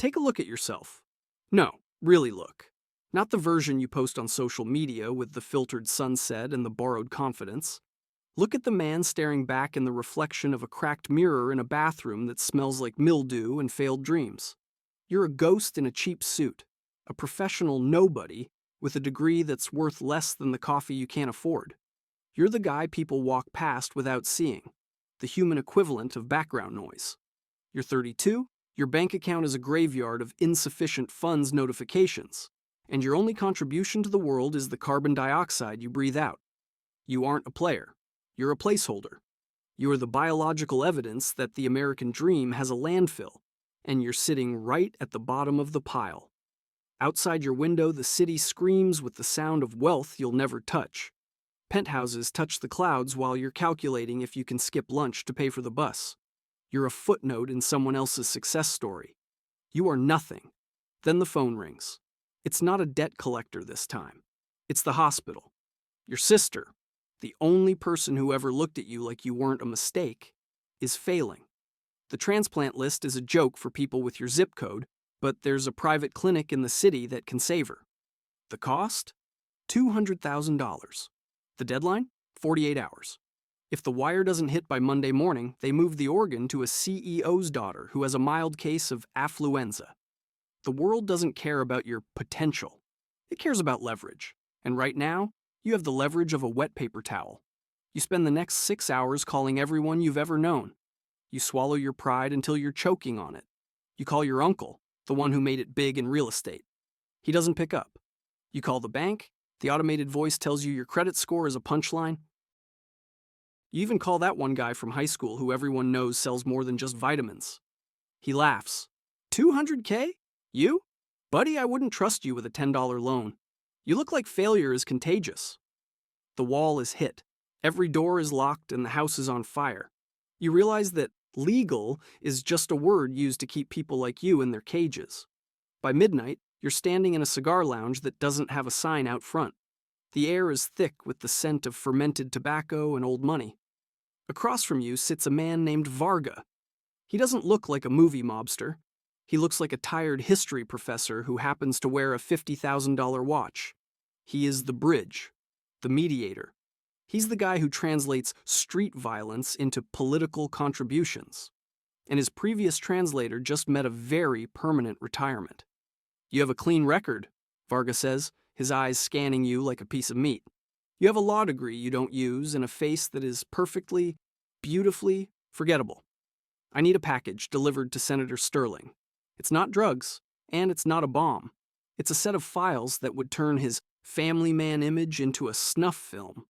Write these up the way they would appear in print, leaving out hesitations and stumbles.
Take a look at yourself. No, really look. Not the version you post on social media with the filtered sunset and the borrowed confidence. Look at the man staring back in the reflection of a cracked mirror in a bathroom that smells like mildew and failed dreams. You're a ghost in a cheap suit, a professional nobody with a degree that's worth less than the coffee you can't afford. You're the guy people walk past without seeing, the human equivalent of background noise. You're 32, your bank account is a graveyard of insufficient funds notifications, and your only contribution to the world is the carbon dioxide you breathe out. You aren't a player. You're a placeholder. You are the biological evidence that the American dream has a landfill, and you're sitting right at the bottom of the pile. Outside your window, the city screams with the sound of wealth you'll never touch. Penthouses touch the clouds while you're calculating if you can skip lunch to pay for the bus. You're a footnote in someone else's success story. You are nothing. Then the phone rings. It's not a debt collector this time. It's the hospital. Your sister, the only person who ever looked at you like you weren't a mistake, is failing. The transplant list is a joke for people with your zip code, but there's a private clinic in the city that can save her. The cost? $200,000. The deadline? 48 hours. If the wire doesn't hit by Monday morning, they move the organ to a CEO's daughter who has a mild case of affluenza. The world doesn't care about your potential. It cares about leverage. And right now, you have the leverage of a wet paper towel. You spend the next 6 hours calling everyone you've ever known. You swallow your pride until you're choking on it. You call your uncle, the one who made it big in real estate. He doesn't pick up. You call the bank. The automated voice tells you your credit score is a punchline. You even call that one guy from high school who everyone knows sells more than just vitamins. He laughs. $200K? You? Buddy, I wouldn't trust you with a $10 loan. You look like failure is contagious. The wall is hit. Every door is locked and the house is on fire. You realize that legal is just a word used to keep people like you in their cages. By midnight, you're standing in a cigar lounge that doesn't have a sign out front. The air is thick with the scent of fermented tobacco and old money. Across from you sits a man named Varga. He doesn't look like a movie mobster. He looks like a tired history professor who happens to wear a $50,000 watch. He is the bridge, the mediator. He's the guy who translates street violence into political contributions. And his previous translator just met a very permanent retirement. You have a clean record, Varga says, his eyes scanning you like a piece of meat. You have a law degree you don't use and a face that is perfectly, beautifully forgettable. I need a package delivered to Senator Sterling. It's not drugs, and it's not a bomb. It's a set of files that would turn his family man image into a snuff film.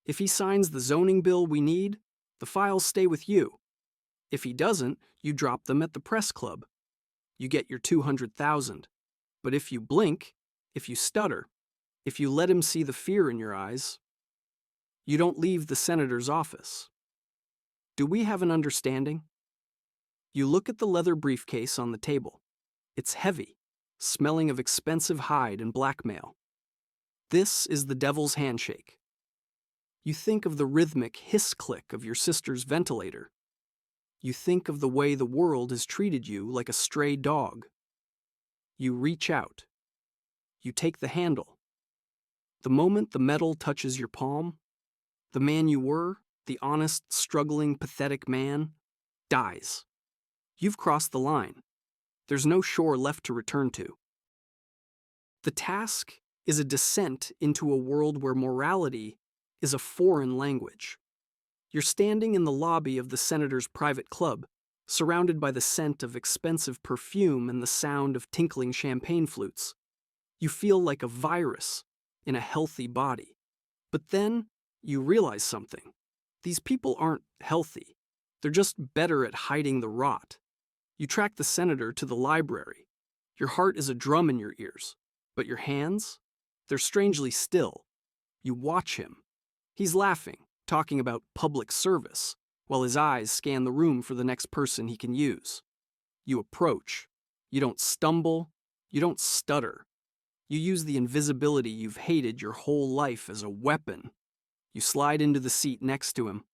If he signs the zoning bill we need, the files stay with you. If he doesn't, you drop them at the press club. You get your $200,000. But if you blink, if you stutter, if you let him see the fear in your eyes, you don't leave the senator's office. Do we have an understanding? You look at the leather briefcase on the table. It's heavy, smelling of expensive hide and blackmail. This is the devil's handshake. You think of the rhythmic hiss-click of your sister's ventilator. You think of the way the world has treated you like a stray dog. You reach out. You take the handle. The moment the metal touches your palm, the man you were, the honest, struggling, pathetic man, dies. You've crossed the line. There's no shore left to return to. The task is a descent into a world where morality is a foreign language. You're standing in the lobby of the senator's private club, surrounded by the scent of expensive perfume and the sound of tinkling champagne flutes. You feel like a virus in a healthy body. But then you realize something. These people aren't healthy. They're just better at hiding the rot. You track the senator to the library. Your heart is a drum in your ears, but your hands, they're strangely still. You watch him. He's laughing, talking about public service, while his eyes scan the room for the next person he can use. You approach. You don't stumble. You don't stutter. You use the invisibility you've hated your whole life as a weapon. You slide into the seat next to him.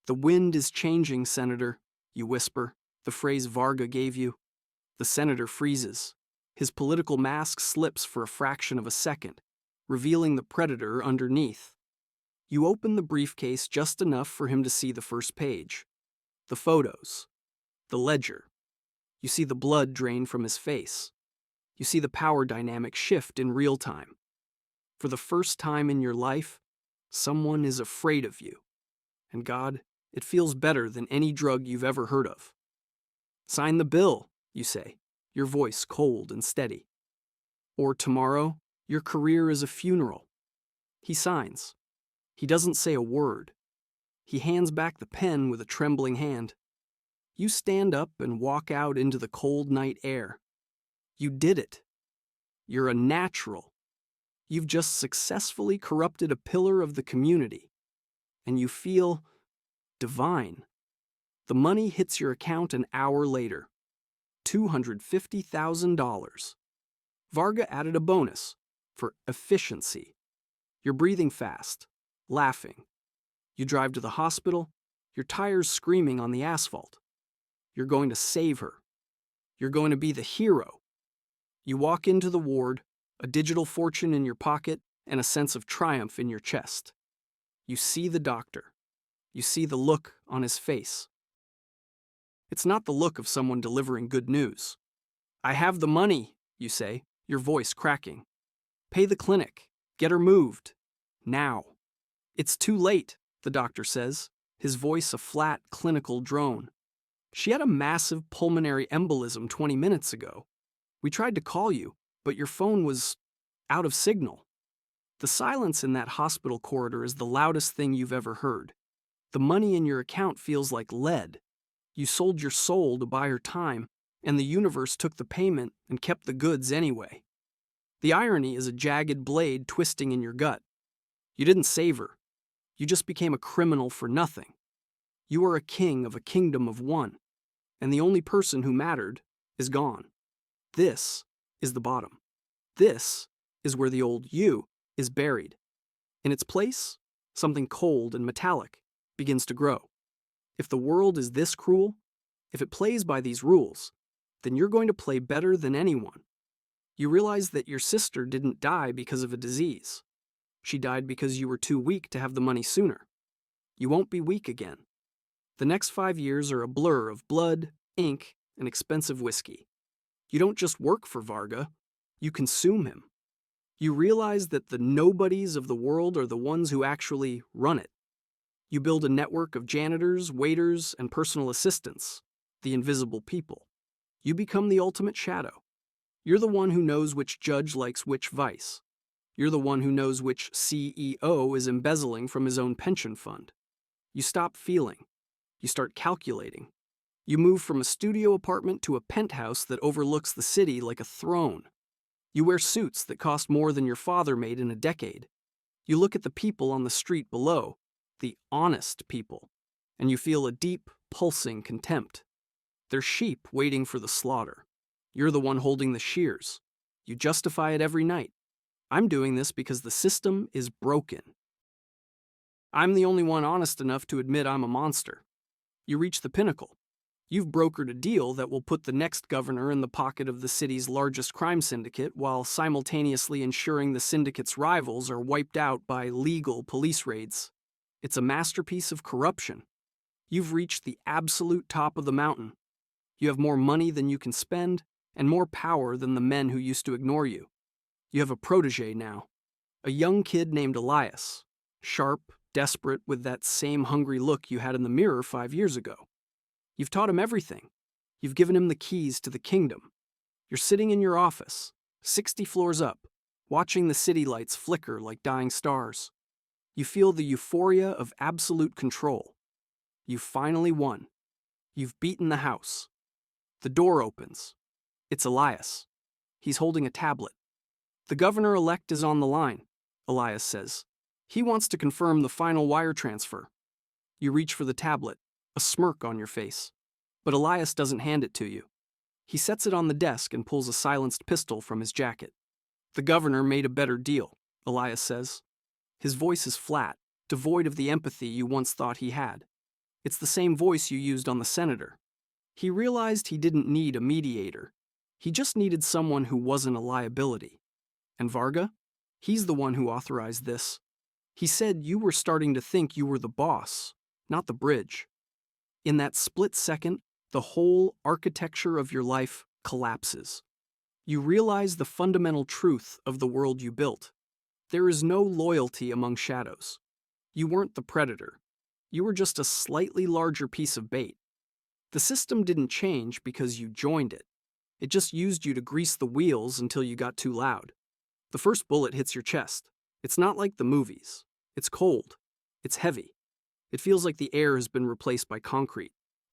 "The wind is changing, Senator," you whisper, the phrase Varga gave you. The senator freezes. His political mask slips for a fraction of a second, revealing the predator underneath. You open the briefcase just enough for him to see the first page. The photos. The ledger. You see the blood drain from his face. You see the power dynamic shift in real time. For the first time in your life, someone is afraid of you. And God, it feels better than any drug you've ever heard of. Sign the bill, you say, your voice cold and steady. Or tomorrow, your career is a funeral. He signs. He doesn't say a word. He hands back the pen with a trembling hand. You stand up and walk out into the cold night air. You did it. You're a natural. You've just successfully corrupted a pillar of the community. And you feel divine. The money hits your account an hour later. $250,000. Varga added a bonus for efficiency. You're breathing fast, laughing. You drive to the hospital, your tires screaming on the asphalt. You're going to save her. You're going to be the hero. You walk into the ward, a digital fortune in your pocket and a sense of triumph in your chest. You see the doctor. You see the look on his face. It's not the look of someone delivering good news. I have the money, you say, your voice cracking. Pay the clinic. Get her moved. Now. It's too late, the doctor says, his voice a flat, clinical drone. She had a massive pulmonary embolism 20 minutes ago. We tried to call you, but your phone was out of signal. The silence in that hospital corridor is the loudest thing you've ever heard. The money in your account feels like lead. You sold your soul to buy her time, and the universe took the payment and kept the goods anyway. The irony is a jagged blade twisting in your gut. You didn't save her. You just became a criminal for nothing. You are a king of a kingdom of one, and the only person who mattered is gone. This is the bottom. This is where the old you is buried. In its place, something cold and metallic begins to grow. If the world is this cruel, if it plays by these rules, then you're going to play better than anyone. You realize that your sister didn't die because of a disease. She died because you were too weak to have the money sooner. You won't be weak again. The next 5 years are a blur of blood, ink, and expensive whiskey. You don't just work for Varga, you consume him. You realize that the nobodies of the world are the ones who actually run it. You build a network of janitors, waiters, and personal assistants, the invisible people. You become the ultimate shadow. You're the one who knows which judge likes which vice. You're the one who knows which CEO is embezzling from his own pension fund. You stop feeling. You start calculating. You move from a studio apartment to a penthouse that overlooks the city like a throne. You wear suits that cost more than your father made in a decade. You look at the people on the street below, the honest people, and you feel a deep, pulsing contempt. They're sheep waiting for the slaughter. You're the one holding the shears. You justify it every night. I'm doing this because the system is broken. I'm the only one honest enough to admit I'm a monster. You reach the pinnacle. You've brokered a deal that will put the next governor in the pocket of the city's largest crime syndicate while simultaneously ensuring the syndicate's rivals are wiped out by legal police raids. It's a masterpiece of corruption. You've reached the absolute top of the mountain. You have more money than you can spend and more power than the men who used to ignore you. You have a protege now, a young kid named Elias, sharp, desperate, with that same hungry look you had in the mirror 5 years ago. You've taught him everything. You've given him the keys to the kingdom. You're sitting in your office, 60 floors up, watching the city lights flicker like dying stars. You feel the euphoria of absolute control. You've finally won. You've beaten the house. The door opens. It's Elias. He's holding a tablet. The governor-elect is on the line, Elias says. He wants to confirm the final wire transfer. You reach for the tablet, a smirk on your face. But Elias doesn't hand it to you. He sets it on the desk and pulls a silenced pistol from his jacket. The governor made a better deal, Elias says. His voice is flat, devoid of the empathy you once thought he had. It's the same voice you used on the senator. He realized he didn't need a mediator. He just needed someone who wasn't a liability. And Varga? He's the one who authorized this. He said you were starting to think you were the boss, not the bridge. In that split second, the whole architecture of your life collapses. You realize the fundamental truth of the world you built. There is no loyalty among shadows. You weren't the predator. You were just a slightly larger piece of bait. The system didn't change because you joined it. It just used you to grease the wheels until you got too loud. The first bullet hits your chest. It's not like the movies. It's cold. It's heavy. It feels like the air has been replaced by concrete.